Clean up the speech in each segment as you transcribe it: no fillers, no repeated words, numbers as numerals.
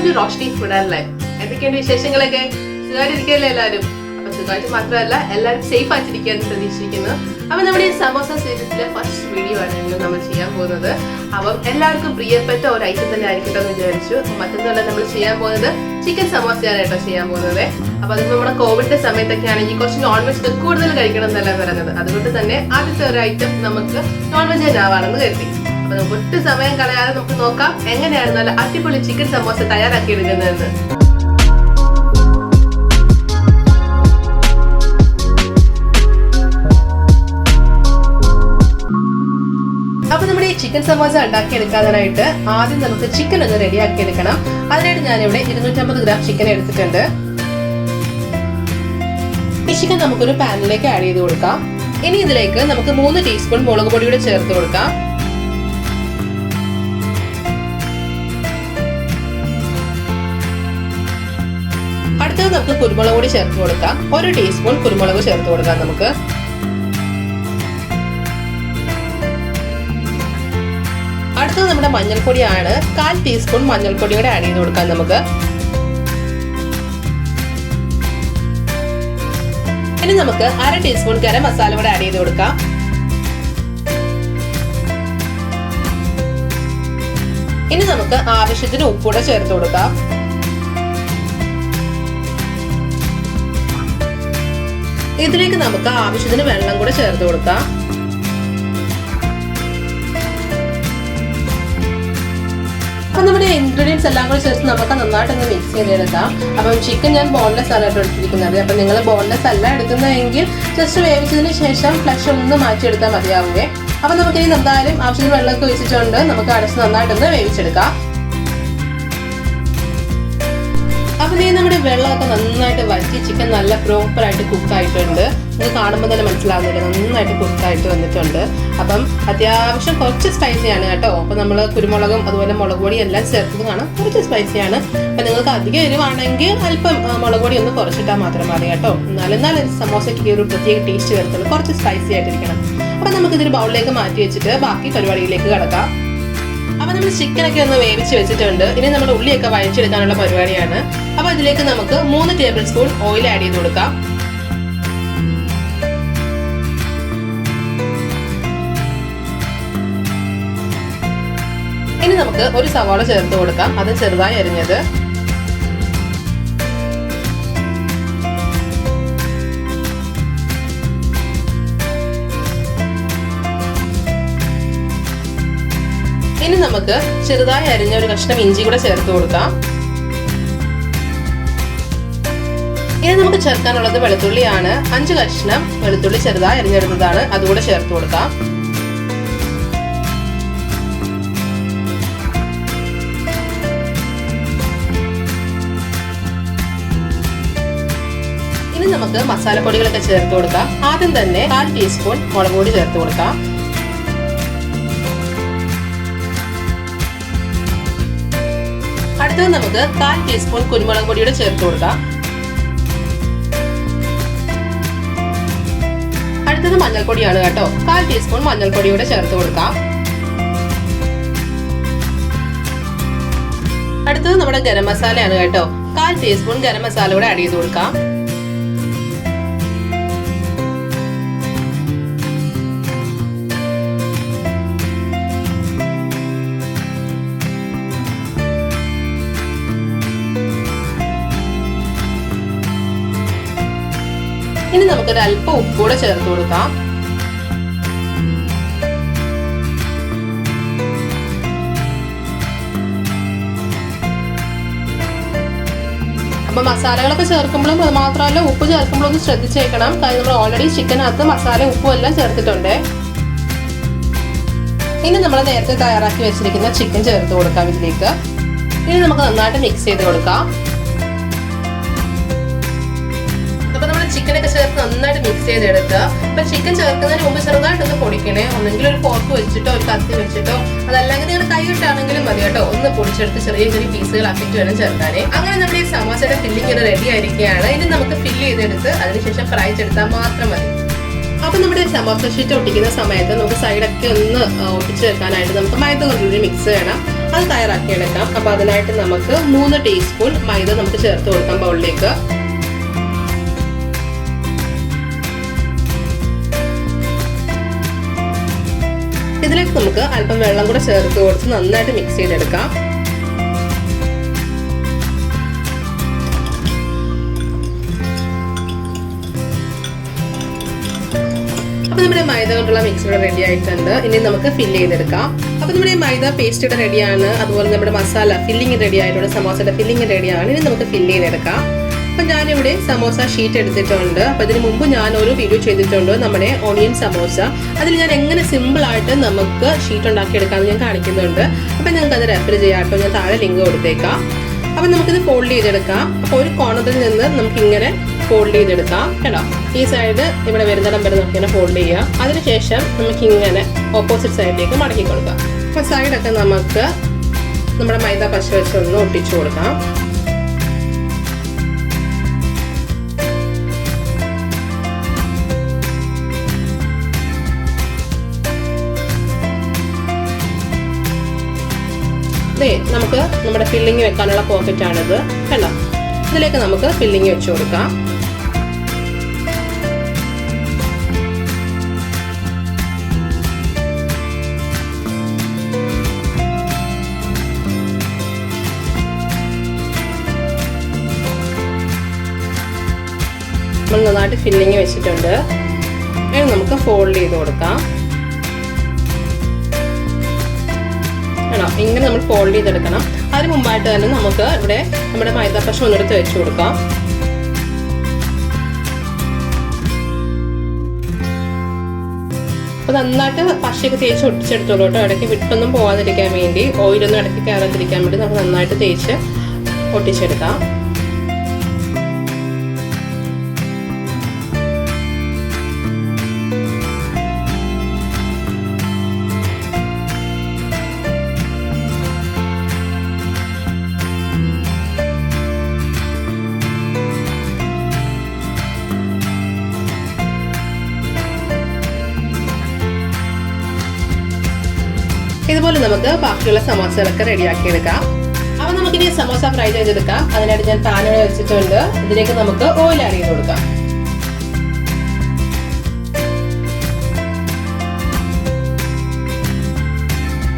To Roshni food and life. എന്തൊക്കെയുണ്ട് വിശേഷങ്ങളൊക്കെ? സുഖമായിട്ടിരിക്കുകയല്ലേ എല്ലാവരും? അപ്പൊ സുഖമായിട്ട് മാത്രമല്ല, എല്ലാവരും സേഫ് ആയിട്ടിരിക്കുകയെന്ന് പ്രതീക്ഷിക്കുന്നു. അപ്പൊ നമ്മുടെ ഈ സമോസ സീരീസിലെ ഫസ്റ്റ് വീഡിയോ ആണ് ഇന്ന് നമ്മൾ ചെയ്യാൻ പോകുന്നത്. അപ്പം എല്ലാവർക്കും പ്രിയപ്പെട്ട ഒരു ഐറ്റം തന്നെ ആയിരിക്കട്ടെ എന്ന് വിചാരിച്ചു. മറ്റൊന്നുമല്ല, നമ്മൾ ചെയ്യാൻ പോകുന്നത് ചിക്കൻ സമോസയാണ് കേട്ടോ ചെയ്യാൻ പോകുന്നത്. അപ്പൊ അത് നമ്മുടെ കോവിഡിന്റെ സമയത്തൊക്കെ ആണെങ്കിൽ കുറച്ച് നോൺ വെജ് കൂടുതൽ കഴിക്കണം എന്നല്ല പറയുന്നത്. അതുകൊണ്ട് തന്നെ ആദ്യത്തെ ഒരു ഐറ്റം നമുക്ക് നോൺ വെജ് തന്നെ ആവാണെന്ന് കരുതി. അപ്പൊ നമുക്ക് ഒട്ടും സമയം കളയാതെ നമുക്ക് നോക്കാം എങ്ങനെയാണ് നല്ല അടിപൊളി ചിക്കൻ സമോസ തയ്യാറാക്കി എടുക്കുന്നതെന്ന്. അപ്പൊ നമ്മുടെ ഈ ചിക്കൻ സമോസ ഉണ്ടാക്കി എടുക്കാനായിട്ട് ആദ്യം നമുക്ക് ചിക്കൻ ഒന്ന് റെഡിയാക്കി എടുക്കണം. അതിനായിട്ട് ഞാനിവിടെ 250 ഗ്രാം ചിക്കൻ എടുത്തിട്ടുണ്ട്. ഈ ചിക്കൻ നമുക്കൊരു പാനിലേക്ക് ആഡ് ചെയ്ത് കൊടുക്കാം. ഇനി ഇതിലേക്ക് നമുക്ക് 3 ടീസ്പൂൺ മുളക് പൊടി കൂടെ ചേർത്ത് കൊടുക്കാം. അടുത്തത് നമുക്ക് കുരുമുളക് പൊടി ചേർത്ത് കൊടുക്കാം. 1 ടീസ്പൂൺ കുരുമുളക് ചേർത്ത് കൊടുക്കാം നമുക്ക്. അടുത്തത് നമ്മുടെ മഞ്ഞൾപ്പൊടിയാണ്. 1/4 ടീസ്പൂൺ മഞ്ഞൾപ്പൊടി കൂടെ ആഡ് ചെയ്ത് കൊടുക്കാം നമുക്ക്. ഇനി നമുക്ക് 1/2 ടീസ്പൂൺ ഗരം മസാല കൂടെ ആഡ് ചെയ്ത് കൊടുക്കാം. ഇനി നമുക്ക് ആവശ്യത്തിന് ഉപ്പ് കൂടെ ചേർത്ത് കൊടുക്കാം. ഇതിലേക്ക് നമുക്ക് ആവശ്യത്തിന് വെള്ളം കൂടെ ചേർത്ത് കൊടുക്കാം. അപ്പൊ നമ്മുടെ ഇൻഗ്രീഡിയൻസ് എല്ലാം കൂടെ ചേർത്ത് നമുക്ക് നന്നായിട്ടൊന്ന് മിക്സ് ചെയ്തെടുക്കാം. അപ്പം ചിക്കൻ ഞാൻ ബോൺലെസ് ആണ് എടുത്തിരിക്കുന്നത്. അപ്പൊ നിങ്ങൾ ബോൺലെസ് അല്ല എടുക്കുന്നതെങ്കിൽ ജസ്റ്റ് വേവിച്ചതിന് ശേഷം ഫ്ലഷ് ഒന്ന് മാറ്റിയെടുത്താൽ മതിയാവുകയെ. അപ്പൊ നമുക്ക് ഇനി എന്തായാലും ആവശ്യത്തിന് വെള്ളമൊക്കെ ഒഴിച്ചിട്ടുണ്ട് നമുക്ക് അടച്ച് നന്നായിട്ടൊന്ന് വേവിച്ചെടുക്കാം. അപ്പൊ നീ നമ്മുടെ വെള്ളമൊക്കെ നന്നായിട്ട് വറ്റി ചിക്കൻ നല്ല പ്രോപ്പർ ആയിട്ട് കുക്ക് ആയിട്ടുണ്ട്. ഇത് കാണുമ്പോൾ തന്നെ മനസ്സിലാവുന്നില്ല, നന്നായിട്ട് കുക്കായിട്ട് വന്നിട്ടുണ്ട്. അപ്പം അത്യാവശ്യം കുറച്ച് സ്പൈസിയാണ് കേട്ടോ. അപ്പൊ നമ്മൾ കുരുമുളകും അതുപോലെ മുളക് പൊടി എല്ലാം ചേർത്തത് കാണാം, കുറച്ച് സ്പൈസിയാണ്. അപ്പൊ നിങ്ങൾക്ക് അധികം എരിവാണെങ്കിൽ അല്പം മുളക് പൊടി ഒന്ന് കുറച്ചിട്ടാൽ മാത്രം മതി കേട്ടോ. എന്നാലും സമോസയ്ക്ക് ഒരു പ്രത്യേക ടേസ്റ്റ് വരത്തുള്ളൂ, കുറച്ച് സ്പൈസി ആയിട്ടിരിക്കണം. അപ്പൊ നമുക്ക് ഇതൊരു ബൗളിലേക്ക് മാറ്റി വെച്ചിട്ട് ബാക്കി പരിപാടിയിലേക്ക് കിടക്കാം. അപ്പൊ നമ്മൾ ചിക്കനൊക്കെ ഒന്ന് വേവിച്ച് വെച്ചിട്ടുണ്ട്. ഇനി നമ്മുടെ ഉള്ളിയൊക്കെ വഴച്ചെടുക്കാനുള്ള പരിപാടിയാണ്. അപ്പൊ ഇതിലേക്ക് നമുക്ക് 3 ടേബിൾ സ്പൂൺ ഓയിൽ ആഡ് ചെയ്ത് കൊടുക്കാം. ഇനി നമുക്ക് ഒരു സവാള ചേർത്ത് കൊടുക്കാം, അത് ചെറുതായി അരിഞ്ഞത്. ഇനി നമുക്ക് ചെറുതായി അരിഞ്ഞ ഒരു കഷ്ണം ഇഞ്ചി കൂടെ ചേർത്ത് കൊടുക്കാം. ഇനി നമുക്ക് ചേർക്കാനുള്ളത് വെളുത്തുള്ളിയാണ്. 5 കഷ്ണം വെളുത്തുള്ളി ചെറുതായി അരിഞ്ഞെടുത്തതാണ്, അതുകൂടെ ചേർത്ത് കൊടുക്കാം. ഇനി നമുക്ക് മസാലപ്പൊടികളൊക്കെ ചേർത്ത് കൊടുക്കാം. ആദ്യം തന്നെ 1/4 ടീസ്പൂൺ മുളക് പൊടി ചേർത്ത് കൊടുക്കാം. അടുത്തത് നമുക്ക് 1/4 ടീസ്പൂൺ കുരുമുളക് പൊടിയുടെ ചേർത്ത് കൊടുക്കാം. അടുത്തത് മഞ്ഞൾപ്പൊടിയാണ് കേട്ടോ. 1/4 ടീസ്പൂൺ മഞ്ഞൾപ്പൊടിയുടെ ചേർത്ത് കൊടുക്കാം. അടുത്തത് നമ്മുടെ ഗരം മസാലയാണ് കേട്ടോ. 1/4 ടീസ്പൂൺ ഗരം മസാല കൂടെ ആഡ് ചെയ്ത് കൊടുക്കാം. ഇനി നമുക്കൊരു അല്പം ഉപ്പ് കൂടെ ചേർത്ത് കൊടുക്കാം. അപ്പൊ മസാലകളൊക്കെ ചേർക്കുമ്പോഴും അത് മാത്രമല്ല ഉപ്പ് ചേർക്കുമ്പോഴും ഒന്ന് ശ്രദ്ധിച്ചേക്കണം. കാരണം നമ്മൾ ഓൾറെഡി ചിക്കനകത്ത് മസാല ഉപ്പും എല്ലാം ചേർത്തിട്ടുണ്ട്. ഇനി നമ്മൾ നേരത്തെ തയ്യാറാക്കി വെച്ചിരിക്കുന്ന ചിക്കൻ ചേർത്ത് കൊടുക്കാം ഇതിലേക്ക്. ഇനി നമുക്ക് നന്നായിട്ട് മിക്സ് ചെയ്ത് കൊടുക്കാം. ചിക്കനൊക്കെ ചേർത്ത് നന്നായിട്ട് മിക്സ് ചെയ്തെടുക്കുക. അപ്പൊ ചിക്കൻ ചേർക്കുന്നതിന് മുമ്പ് ചെറുതായിട്ടൊന്ന് പൊടിക്കണേ. ഒന്നെങ്കിൽ ഒരു ഫോർക്ക് വെച്ചിട്ടോ ഒരു കത്തി വെച്ചിട്ടോ, അതല്ലെങ്കിൽ നിങ്ങൾ കൈ ഇട്ടാണെങ്കിലും മതി കേട്ടോ. ഒന്ന് പൊടിച്ചെടുത്ത് ചെറിയ ചെറിയ പീസുകളാക്കിയിട്ട് വേണം ചേർക്കാനേ. അങ്ങനെ നമ്മുടെ ഈ സമോസയുടെ ഫില്ലിംഗ് റെഡി ആയിരിക്കുകയാണ്. ഇനി നമുക്ക് ഫില്ല് ചെയ്തെടുത്ത് അതിനുശേഷം ഫ്രൈ ചെയ്തെടുത്താൽ മാത്രം മതി. അപ്പൊ നമ്മുടെ സമോസ ഷീറ്റ് ഒട്ടിക്കുന്ന സമയത്ത് നമുക്ക് സൈഡൊക്കെ ഒന്ന് ഒട്ടിച്ച് വെക്കാനായിട്ട് നമുക്ക് മൈദ കൊണ്ടൊരു മിക്സ് വേണം. അത് തയ്യാറാക്കിയെടുക്കാം. അപ്പോൾ അതിനായിട്ട് നമുക്ക് 3 ടീസ്പൂൺ മൈദ നമുക്ക് ചേർത്ത് കൊടുക്കാം ബൗളിലേക്ക്. ഇതിലേക്ക് നമുക്ക് അല്പം വെള്ളം കൂടെ ചേർത്ത് കൊടുത്ത് നന്നായിട്ട് മിക്സ് ചെയ്തെടുക്കാം. അപ്പൊ നമ്മുടെ മൈദ കൊണ്ടുള്ള മിക്സ് ഇവിടെ റെഡി ആയിട്ടുണ്ട്. ഇനി നമുക്ക് ഫില്ല് ചെയ്തെടുക്കാം. അപ്പൊ നമ്മുടെ മൈദ പേസ്റ്റ് ഇവിടെ റെഡിയാണ്. അതുപോലെ നമ്മുടെ മസാല ഫില്ലിങ് റെഡി ആയിട്ടുണ്ട്. സമോസയുടെ ഫില്ലിങ് റെഡിയാണ്. ഇനി നമുക്ക് ഫില്ല് ചെയ്തെടുക്കാം. അപ്പൊ ഞാനിവിടെ സമോസ ഷീറ്റ് എടുത്തിട്ടുണ്ട്. അപ്പൊ ഇതിന് മുമ്പ് ഞാൻ ഒരു വീഡിയോ ചെയ്തിട്ടുണ്ട് നമ്മുടെ ഓണിയൻ സമോസ. അതിൽ ഞാൻ എങ്ങനെ സിമ്പിൾ ആയിട്ട് നമുക്ക് ഷീറ്റ് ഉണ്ടാക്കിയെടുക്കാമെന്ന് ഞാൻ കാണിക്കുന്നുണ്ട്. അപ്പൊ നിങ്ങൾക്ക് അത് റെഫർ ചെയ്യാട്ടോ. ഞാൻ താഴെ ലിങ്ക് കൊടുത്തേക്കാം. അപ്പൊ നമുക്കിത് ഫോൾഡ് ചെയ്തെടുക്കാം. അപ്പൊ ഒരു കോർണറിൽ നിന്ന് നമുക്ക് ഇങ്ങനെ ഫോൾഡ് ചെയ്തെടുക്കാം കേട്ടോ. ഈ സൈഡ് ഇവിടെ വരുന്നിടം വരെ നമുക്ക് ഇങ്ങനെ ഫോൾഡ് ചെയ്യാം. അതിനുശേഷം നമുക്ക് ഇങ്ങനെ ഓപ്പോസിറ്റ് സൈഡിലേക്ക് മടക്കി കൊടുക്കാം. അപ്പൊ സൈഡൊക്കെ നമുക്ക് നമ്മുടെ മൈദ പശ വെച്ചൊന്ന് ഒട്ടിച്ചു കൊടുക്കാം. നമുക്ക് നമ്മുടെ ഫില്ലിങ് വെക്കാനുള്ള പോക്കറ്റ് ആണിത് കണ്ടോ. ഇതിലേക്ക് നമുക്ക് ഫില്ലിങ് വെച്ച് കൊടുക്കാം. നമ്മൾ നന്നായിട്ട് ഫില്ലിങ് വെച്ചിട്ടുണ്ട്. ഇനി നമുക്ക് ഫോൾഡ് ചെയ്ത് കൊടുക്കാം. ഇങ്ങനെ നമ്മൾ ഫോൾഡ് ചെയ്തെടുക്കണം. അതിന് മുമ്പായിട്ട് തന്നെ നമുക്ക് ഇവിടെ നമ്മുടെ മൈദാപ്പശ ഒന്നെടുത്ത് വെച്ച് കൊടുക്കാം. അപ്പൊ നന്നായിട്ട് പശയൊക്കെ തേച്ച് ഒട്ടിച്ചെടുത്തോളൂ കേട്ടോ. ഇടയ്ക്ക് വിട്ടൊന്നും പോകാതിരിക്കാൻ വേണ്ടി, ഓയിലൊന്നും ഇടയ്ക്ക് കയറാതിരിക്കാൻ വേണ്ടി നമുക്ക് നന്നായിട്ട് തേച്ച് ഒട്ടിച്ചെടുക്കാം. ഇതുപോലെ നമുക്ക് ബാക്കിയുള്ള സമോസകളൊക്കെ റെഡിയാക്കി എടുക്കാം. അപ്പൊ നമുക്കിനി സമോസ ഫ്രൈ ചെയ്തെടുക്കാം. അതിനായിട്ട് ഞാൻ പാൻ വെച്ചിട്ടുണ്ട്. ഇതിലേക്ക് നമുക്ക് ഓയിൽ ആഡ് ചെയ്ത് കൊടുക്കാം.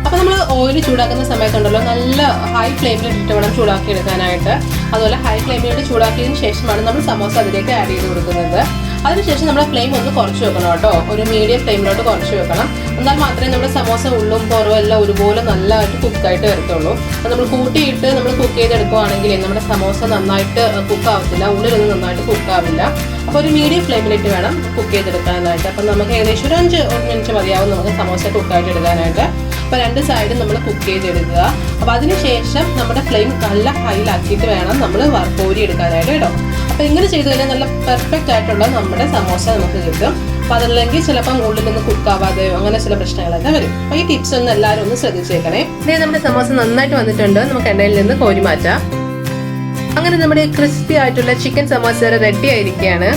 അപ്പൊ നമ്മൾ ഓയിൽ ചൂടാക്കുന്ന സമയത്തുണ്ടല്ലോ നല്ല ഹൈ ഫ്ലെയിമിൽ ഇട്ടിട്ട് വേണം ചൂടാക്കി എടുക്കാനായിട്ട്. അതുപോലെ ഹൈ ഫ്ലെയിമിലിട്ട് ചൂടാക്കിയതിന് ശേഷമാണ് നമ്മൾ സമോസ അതിലേക്ക് ആഡ് ചെയ്ത് കൊടുക്കുന്നത്. അതിനുശേഷം നമ്മുടെ ഫ്ലെയിം ഒന്ന് കുറച്ച് വെക്കണം കേട്ടോ. ഒരു മീഡിയം ഫ്ലെയിമിലോട്ട് കുറച്ച് വെക്കണം. എന്നാൽ മാത്രമേ നമ്മുടെ സമോസ ഉള്ളും പുറവും എല്ലാം ഒരുപോലെ നല്ലതായിട്ട് കുക്കായിട്ട് വരത്തുള്ളൂ. അത് നമ്മൾ കൂട്ടിയിട്ട് നമ്മൾ കുക്ക് ചെയ്തെടുക്കുകയാണെങ്കിൽ നമ്മുടെ സമോസ നന്നായിട്ട് കുക്കാവത്തില്ല, ഉള്ളിലൊന്നും നന്നായിട്ട് കുക്കാവില്ല. അപ്പോൾ ഒരു മീഡിയം ഫ്ലെയിമിലിട്ട് വേണം കുക്ക് ചെയ്തെടുക്കാനായിട്ട്. അപ്പം നമുക്ക് ഏകദേശം ഒരു 5 മിനിറ്റ് മതിയാവും നമുക്ക് സമോസ കുക്കായിട്ട് എടുക്കാനായിട്ട്. അപ്പോൾ 2 സൈഡും നമ്മൾ കുക്ക് ചെയ്തെടുക്കുക. അപ്പോൾ അതിനുശേഷം നമ്മുടെ ഫ്ലെയിം നല്ല ഹൈയിലാക്കിയിട്ട് വേണം നമ്മൾ കോരി എടുക്കാനായിട്ട് കേട്ടോ. അപ്പോൾ ഇങ്ങനെ ചെയ്ത് കഴിഞ്ഞാൽ നല്ല പെർഫെക്റ്റ് ആയിട്ടുള്ള നമ്മുടെ സമോസ നമുക്ക് കിട്ടും. അപ്പോൾ അതല്ലെങ്കിൽ ചിലപ്പം ഉള്ളിൽ നിന്ന് കുക്കാവാതെയോ അങ്ങനെ ചില പ്രശ്നങ്ങളൊക്കെ വരും. അപ്പോൾ ഈ ടിപ്സ് ഒന്ന് എല്ലാവരും ഒന്ന് ശ്രദ്ധിച്ചേക്കണേ. ഇതേ നമ്മുടെ സമോസ നന്നായിട്ട് വന്നിട്ടുണ്ട്. നമുക്ക് എണ്ണയിൽ നിന്ന് കോരി മാറ്റാം. അങ്ങനെ നമ്മുടെ ക്രിസ്പി ആയിട്ടുള്ള ചിക്കൻ സമോസ റെഡി ആയിരിക്കുകയാണ്.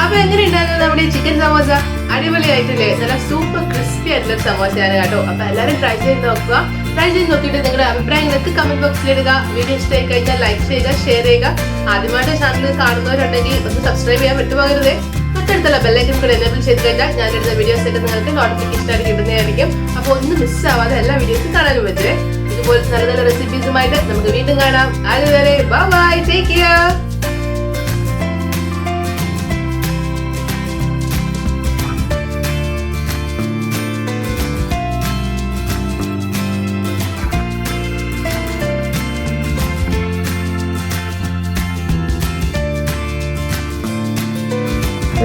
അപ്പൊ എങ്ങനെയുണ്ടായിരുന്നു നമ്മുടെ ചിക്കൻ സമോസ? അടിപൊളിയായിട്ടില്ലേ? നല്ല സൂപ്പർ ക്രിസ്പി ആയിട്ടുള്ള സമോസയാണ് കേട്ടോ. അപ്പൊ എല്ലാവരും ട്രൈ ചെയ്ത് നോക്കുക. ട്രൈ ചെയ്ത് നോക്കിയിട്ട് നിങ്ങളുടെ അഭിപ്രായങ്ങൾക്ക് കമന്റ് ബോക്സിൽ ഇടുക. വീഡിയോ ഇഷ്ടമായി കഴിഞ്ഞാൽ ലൈക്ക് ചെയ്യുക, ഷെയർ ചെയ്യുക. ആദ്യമായിട്ട് ചാനൽ കാണുന്നവരുണ്ടെങ്കിൽ ഒന്ന് സബ്സ്ക്രൈബ് ചെയ്യാൻ വിട്ടുപോകരുതേ. തൊട്ടടുത്തുള്ള ബെല്ലൈക്കൺ കൂടെ എനേബിൾ ചെയ്ത് കഴിഞ്ഞാൽ ഞാനിടുന്ന വീഡിയോസ് ഒക്കെ നിങ്ങൾക്ക് നോട്ടിഫിക്കേഷൻ ആയിട്ട് കിട്ടുന്നതായിരിക്കും. അപ്പൊ ഒന്നും മിസ്സാവാതെ എല്ലാ വീഡിയോസും കാണാനും പറ്റും. ഇതുപോലെ നല്ല നല്ല റെസിപ്പീസുമായിട്ട് നമുക്ക് വീണ്ടും കാണാം. അതുവരെ ബൈ, ടേക്ക് കെയർ.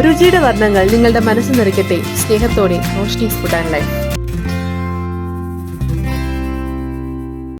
രുചിയുടെ വർണ്ണങ്ങൾ നിങ്ങളുടെ മനസ്സ് നിറയ്ക്കട്ടെ. സ്നേഹത്തോടെ റോഷ്നി ഫുഡ് ആൻഡ് ലൈഫ്.